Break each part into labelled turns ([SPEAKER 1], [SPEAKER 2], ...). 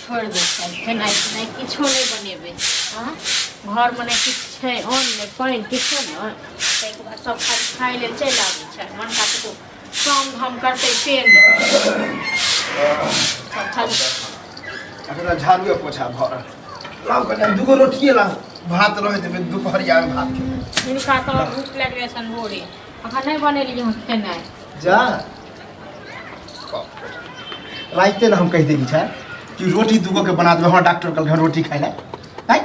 [SPEAKER 1] छोड़ दे खेनाइ पिनाइ किछो नहीं बनेबे हाँ घर में नहीं किछु छै अन्न नहीं पानि किछो नहीं ताहिके बाद सब खाइ लेल चलि आबै छै मनका तो काम धाम करते पेड़ सब खाली
[SPEAKER 2] अगर झाड़ू पोछा भर लाओ कने दुगो रोटिए ला भात रहे देबे दुपहरिया में भात के
[SPEAKER 1] हिनका तो भूख लगले छन भोरे अखन नहीं बनेलिए हम खेनाइ
[SPEAKER 2] जा राइते ना हम कह देली छै कि रोटी दुगो के बना देबे हमरा डॉक्टर कल घर रोटी खाइ ले हैं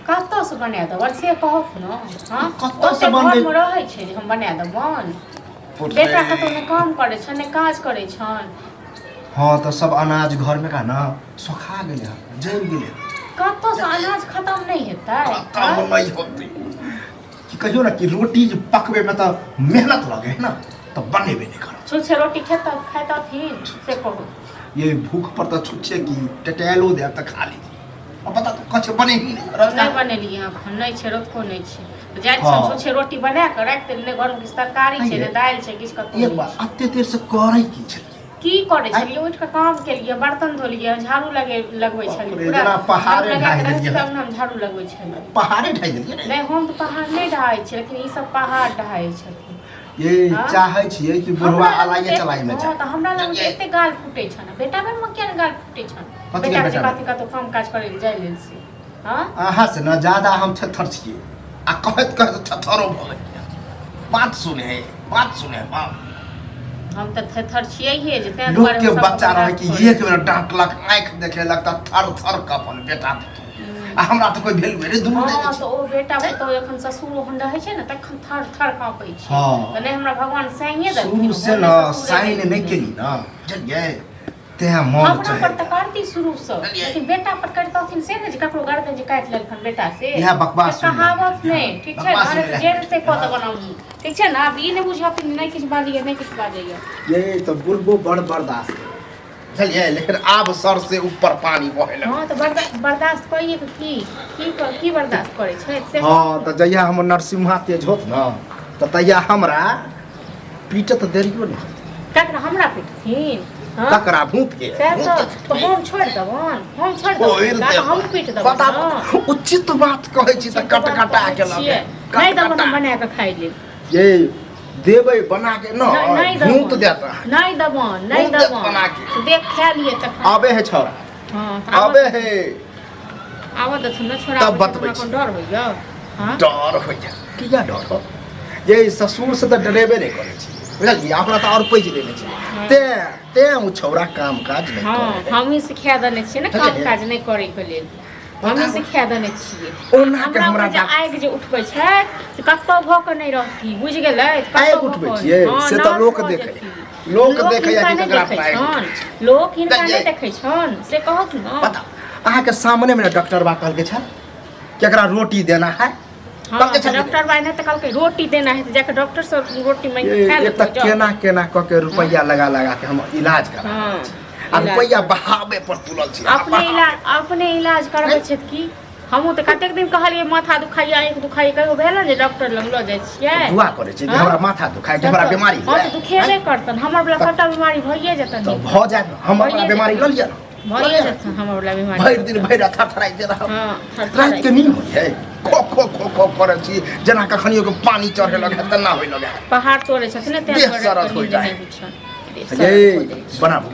[SPEAKER 1] कतौ से बना दब से कहू न हां
[SPEAKER 2] कतौ से बन
[SPEAKER 1] में रहै छै जे हम बना देबन बेटा कतौ ने काम करे छन ने काज करे छन
[SPEAKER 2] हां तो सब अनाज घर में का ना सुखा गेले जम गेले
[SPEAKER 1] कतौ से अनाज खत्म नहीं हेतै
[SPEAKER 2] काम नहीं होते कि कहियो ना कि रोटी जो पकवे में तो मेहनत लगे है ना तो बनेबे नहीं करो
[SPEAKER 1] छुच्छे रोटी खाता खाता थी से कहू
[SPEAKER 2] ये भूख पर तो छुच्छे की टटेलो दे त खा ली अब पता तो कछ बने ही
[SPEAKER 1] नहीं बनेलिए अखन नहीं छै रोटको नहीं छै जाय छै छुच्छे रोटी बना के राख दे ने घर में किछ तरकारी छै ने दाल छै किछ कतौ
[SPEAKER 2] एक बार अत्ते देर से करे की
[SPEAKER 1] करे छलिए उठ के काम के लिए बर्तन धो लिए झाड़ू लगबै छलिए
[SPEAKER 2] पूरा पहाड़े ढाई देलिए
[SPEAKER 1] तब हम झाड़ू लगबै छलिए
[SPEAKER 2] पहाड़े ढाई देलिए
[SPEAKER 1] नहीं हम तो पहाड़ नहीं ढाई छै लेकिन ई सब पहाड़ ढाई छथिन
[SPEAKER 2] ये चाहे छिए कि बुढ़वा अलाइए चलाई में जा
[SPEAKER 1] त हमरा लग एते गाल फुटे छ ना बेटा बेर में केन गाल फुटे छ बेटा के कथि कतो काम काज करे जाय लेल से हां
[SPEAKER 2] आहा से ना ज्यादा हम थर छिए आ कहत थरो भले बात सुने हां
[SPEAKER 1] हम त थर छिए ही जे ते
[SPEAKER 2] लोग के बच्चा रहे कि एक मिनट डांटलक आंख देखे लगता थर कपन बेटा आ हमरा तो कोई वैल्यू रे दुनू नहीं
[SPEAKER 1] हां तो ओ बेटा तो एखन ससुर होन रहै छै ना तखन थर कापै छै त नहीं हमरा भगवान साइने दे
[SPEAKER 2] शुरू से ना साइन नहीं केली ना जगे ते मन
[SPEAKER 1] हमरा पर त करती शुरू से लेकिन बेटा पर करतथिन से ने जे ककरो गर्दन जे काट लेलखन बेटा से
[SPEAKER 2] यह बकवास
[SPEAKER 1] कहावत नहीं ठीक छै अरे जेल से कत बनाऊ ठीक छै ना अब ई नहीं बुझाती नहीं किछ बाजिए नहीं किछ बाजिए
[SPEAKER 2] ये तो बुलबो बड़ बर्दाश्त चलिए लेकिन अब सर से ऊपर पानी बहे लगे
[SPEAKER 1] हां तो बर्दाश्त करिए की बर्दाश्त करे छै से
[SPEAKER 2] हां तो जहिया हम नरसिम्हा तेज होत ना तो तहिया हमरा पीटत देरियो नहीं
[SPEAKER 1] ककरा हमरा पीटथिन
[SPEAKER 2] तकरा भूत के
[SPEAKER 1] तो हम छोड़ देबन हम पीट देबन
[SPEAKER 2] बता उचित बात कहै छी त कटकटा के लगे
[SPEAKER 1] नहीं देबन बना के खाइ ले
[SPEAKER 2] ये देबै बना के न भूत देता
[SPEAKER 1] नहीं देबन
[SPEAKER 2] बना के
[SPEAKER 1] देख खा लिए तक
[SPEAKER 2] आबे है छोरा
[SPEAKER 1] हां
[SPEAKER 2] आबे है
[SPEAKER 1] आवा त न छोरा
[SPEAKER 2] तब बतबै
[SPEAKER 1] कोन डर होइया हां
[SPEAKER 2] डर होइया किया डर हो ये ससुर से त डरेबे नहीं करे छी बुझलिए अपना त और पैज देने छी ते उ छोरा काम काज नहीं करे
[SPEAKER 1] हां हम ही सिखा देने छी ना काम काज नहीं करे के लेल हम ही सिखा देने छिए
[SPEAKER 2] ओना के हमरा
[SPEAKER 1] आगि जे उठबै छै से कतौ भ के नहीं रहती बुझ गेलै
[SPEAKER 2] आगि उठबै छिए से त लोक देखे या कि ककरा पाए
[SPEAKER 1] लोक हिनका नहीं देखै छन से कहत न
[SPEAKER 2] बता अहाँ के सामने में डॉक्टर बा कहल के छ केकरा रोटी देना है
[SPEAKER 1] हां डॉक्टर बा ने त कहल के रोटी देना है त जाके डॉक्टर से रोटी मांग के खा ले
[SPEAKER 2] त केना क के रुपया लगा के हम इलाज करा आ रुपया बहावे पर तुलल छी
[SPEAKER 1] अपने इलाज करबै छै की हमहु त कतेक दिन कहलिए माथा दुखाइया आंख दुखाइया कहियो भेल जे डॉक्टर लग ल जाय छियै
[SPEAKER 2] दुआ करे छै हमरा माथा दुखाइ छै हमरा बीमारी
[SPEAKER 1] हां त दुखेबे करतन हमर वाला सबटा बीमारी भइए जेतन
[SPEAKER 2] त भ जाय हमर वाला बीमारी ल लिया
[SPEAKER 1] भइए जेतन हमर वाला बीमारी
[SPEAKER 2] भरि दिन भरि थरथराइ दे रहा हां रात के नींद होय है खो करे छी जना कखनियो के पानी चढ़े लगे त ना होय लगे
[SPEAKER 1] पहाड़ तोड़े छथिन ते
[SPEAKER 2] सरत हो जाए ये बनाबो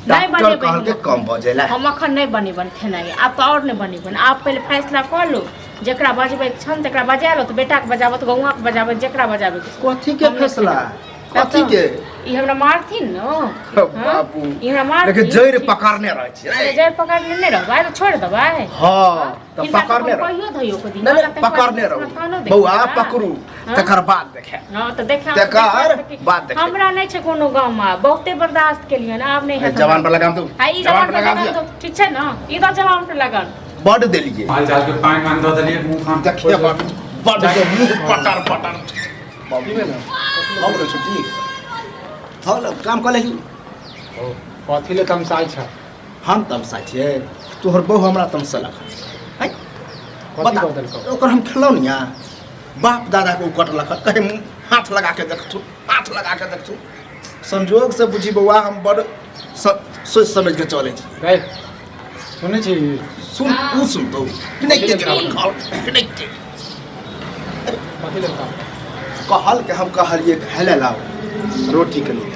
[SPEAKER 2] डॉक्टर कहल के कम भ जाला
[SPEAKER 1] हम अखन नहीं बनेबन खेनाइ आप तो और नहीं बनेबन आप पहले फैसला कर लो जेकरा बजबै छन तकरा बजा लो त बेटा के बजाबत गौवा के बजाबत जेकरा बजाबे
[SPEAKER 2] कथि के फैसला कथि के
[SPEAKER 1] ई हमरा मारथिन न
[SPEAKER 2] बापू
[SPEAKER 1] ई हमरा मार
[SPEAKER 2] लेकिन जैर पकड़ने रहै छी रे
[SPEAKER 1] जैर पकड़ने नहीं रहबै तो छोड़ देबै
[SPEAKER 2] हां त पकड़ने
[SPEAKER 1] कहियो धइयो को दिन
[SPEAKER 2] पकड़ने रहो बौआ पकड़ू तकर बाद देखे
[SPEAKER 1] हां त देखा
[SPEAKER 2] तकर बाद देखे
[SPEAKER 1] हमरा नहीं छै कोनो गाम में बहुते बर्दाश्त केलिए न अब नहीं है
[SPEAKER 2] जवान पर लगाम दो
[SPEAKER 1] जवान पर लगाम दो ठीक छै न ई तो जवान पर लगन
[SPEAKER 2] बड देलिए
[SPEAKER 3] माल जाल के पानी मान दो देलिए मुंह खान
[SPEAKER 2] देखिए बड मुंह पटर बाबू में ना हम रे छुट्टी हल काम कर लेली
[SPEAKER 3] कथि ले तमसाई छ
[SPEAKER 2] हम तमसा छिए तोहर बहु हमरा तमसा लख है
[SPEAKER 3] कथि बदल को
[SPEAKER 2] ओकर हम खिलौनिया बाप दादा को कटलक कहे हाथ लगा के देखथु संजोग से बुझी बउआ हम बड़ सोच समझ के चले छी
[SPEAKER 3] गए सुनै छी
[SPEAKER 2] सुन
[SPEAKER 1] हाँ।
[SPEAKER 2] ऊ सुनतो कि नहीं के खाओ कि नहीं के
[SPEAKER 3] कथी लेता
[SPEAKER 2] कहल के हम कहलिए खाए ला लाओ रोटी के लिए